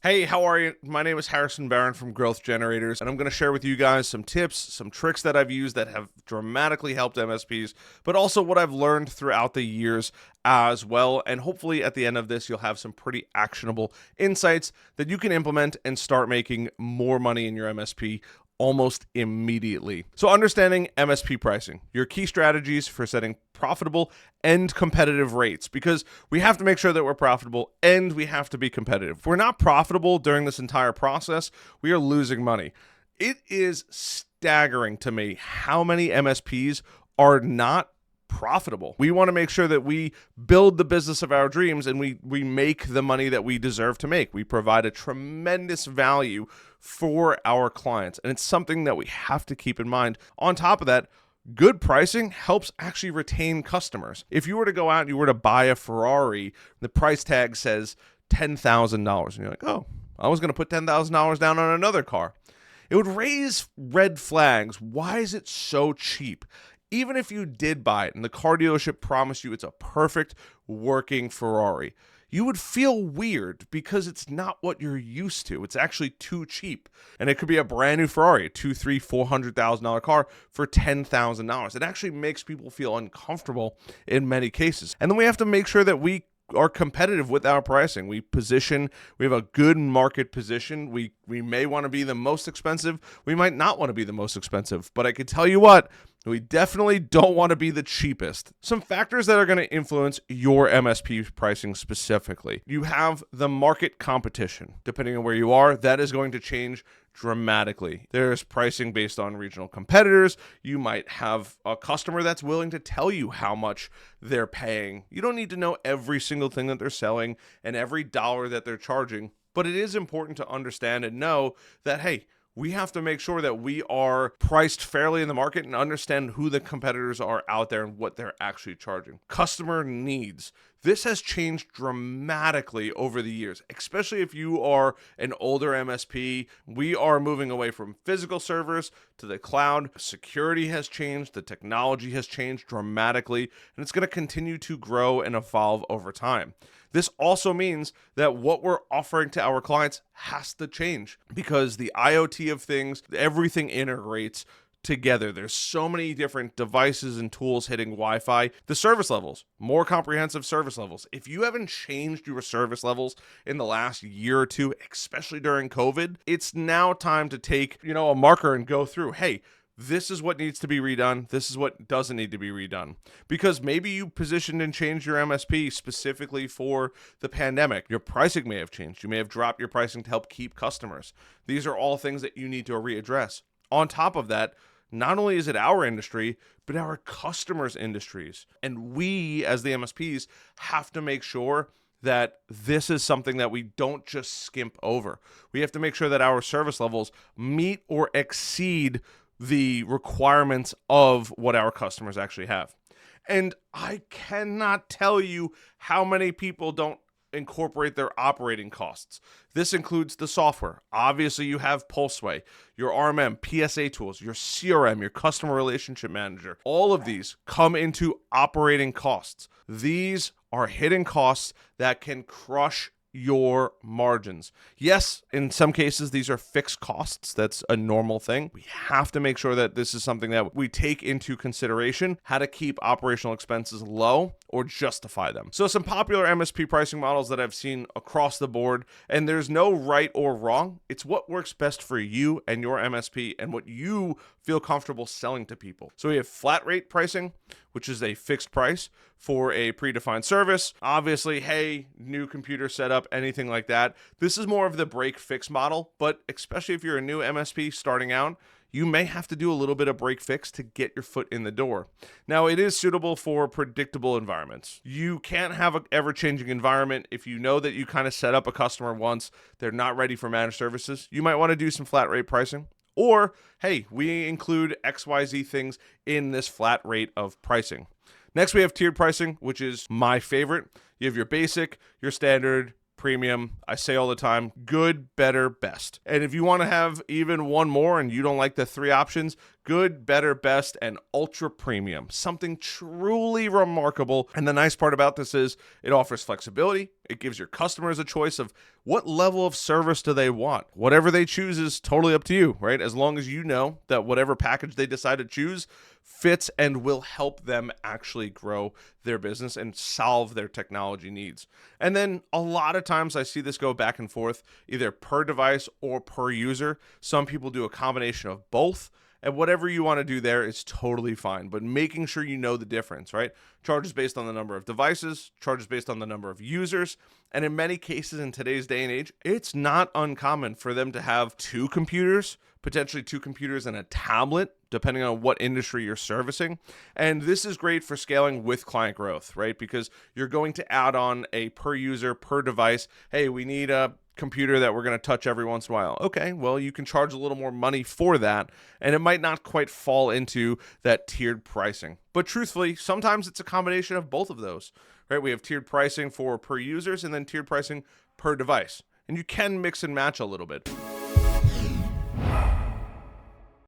Hey, how are you? My name is Harrison Barron from Growth Generators, and I'm going to share with you guys some tips, some tricks that I've used that have dramatically helped MSPs, but also what I've learned throughout the years as well. And hopefully at the end of this, you'll have some pretty actionable insights that you can implement and start making more money in your MSP almost immediately. So understanding MSP pricing, your key strategies for setting profitable and competitive rates, because we have to make sure that we're profitable and we have to be competitive. If we're not profitable during this entire process, we are losing money. It is staggering to me how many MSPs are not profitable. We want to make sure that we build the business of our dreams and we make the money that we deserve to make. We provide a tremendous value for our clients, and it's something that we have to keep in mind. On top of that, good pricing helps actually retain customers. If you were to go out and you were to buy a Ferrari, the price tag says $10,000, and you're like, oh, I was going to put $10,000 down on another car. It would raise red flags. Why is it so cheap? Even if you did buy it and the car dealership promised you it's a perfect working Ferrari, you would feel weird because it's not what you're used to. It's actually too cheap. And it could be a brand new Ferrari, a $200,000, $300,000, $400,000 car for $10,000. It actually makes people feel uncomfortable in many cases. And then we have to make sure that we are competitive with our pricing. We have a good market position. We may want to be the most expensive. We might not want to be the most expensive, but I can tell you what, we definitely don't want to be the cheapest. Some factors that are going to influence your MSP pricing specifically. You have the market competition. Depending on where you are, that is going to change dramatically. There's pricing based on regional competitors. You might have a customer that's willing to tell you how much they're paying. You don't need to know every single thing that they're selling and every dollar that they're charging, but it is important to understand and know that, hey, we have to make sure that we are priced fairly in the market and understand who the competitors are out there and what they're actually charging. Customer needs. This has changed dramatically over the years, especially if you are an older MSP. We are moving away from physical servers to the cloud. Security has changed. The technology has changed dramatically, and it's going to continue to grow and evolve over time. This also means that what we're offering to our clients has to change because the IoT of things, everything integrates together. There's so many different devices and tools hitting Wi-Fi. The service levels, more comprehensive service levels. If you haven't changed your service levels in the last year or two, especially during COVID, it's now time to take, a marker and go through, hey, this is what needs to be redone. This is what doesn't need to be redone. Because maybe you positioned and changed your MSP specifically for the pandemic. Your pricing may have changed. You may have dropped your pricing to help keep customers. These are all things that you need to readdress. On top of that, not only is it our industry, but our customers' industries. And we, as the MSPs, have to make sure that this is something that we don't just skimp over. We have to make sure that our service levels meet or exceed the requirements of what our customers actually have. And I cannot tell you how many people don't incorporate their operating costs. This includes the software. Obviously, you have Pulseway, your RMM, PSA tools, your CRM, your customer relationship manager. All of these come into operating costs. These are hidden costs that can crush your margins. Yes, in some cases, these are fixed costs. That's a normal thing. We have to make sure that this is something that we take into consideration, how to keep operational expenses low or justify them. So some popular MSP pricing models that I've seen across the board, and there's no right or wrong. It's what works best for you and your MSP and what you feel comfortable selling to people. So we have flat rate pricing, which is a fixed price for a predefined service. Obviously, hey, new computer setup, anything like that. This is more of the break fix model, but especially if you're a new MSP starting out, you may have to do a little bit of break fix to get your foot in the door. Now, it is suitable for predictable environments. You can't have an ever-changing environment. If you know that you kind of set up a customer once, they're not ready for managed services, you might want to do some flat rate pricing. Or, hey, we include XYZ things in this flat rate of pricing. Next, we have tiered pricing, which is my favorite. You have your basic, your standard, premium. I say all the time, good, better, best. And if you want to have even one more and you don't like the 3 options, good, better, best, and ultra premium. Something truly remarkable. And the nice part about this is it offers flexibility. It gives your customers a choice of what level of service do they want. Whatever they choose is totally up to you, right? As long as you know that whatever package they decide to choose fits and will help them actually grow their business and solve their technology needs. And then a lot of times I see this go back and forth, either per device or per user. Some people do a combination of both. And whatever you want to do there is totally fine, but making sure you know the difference, right? Charges based on the number of devices, charges based on the number of users, and in many cases in today's day and age, it's not uncommon for them to have 2 computers, potentially 2 computers and a tablet, depending on what industry you're servicing. And this is great for scaling with client growth, right? Because you're going to add on a per user, per device. Hey, we need a computer that we're going to touch every once in a while. Okay, well, you can charge a little more money for that, and it might not quite fall into that tiered pricing. But truthfully, sometimes it's a combination of both of those, right? We have tiered pricing for per users and then tiered pricing per device. And you can mix and match a little bit.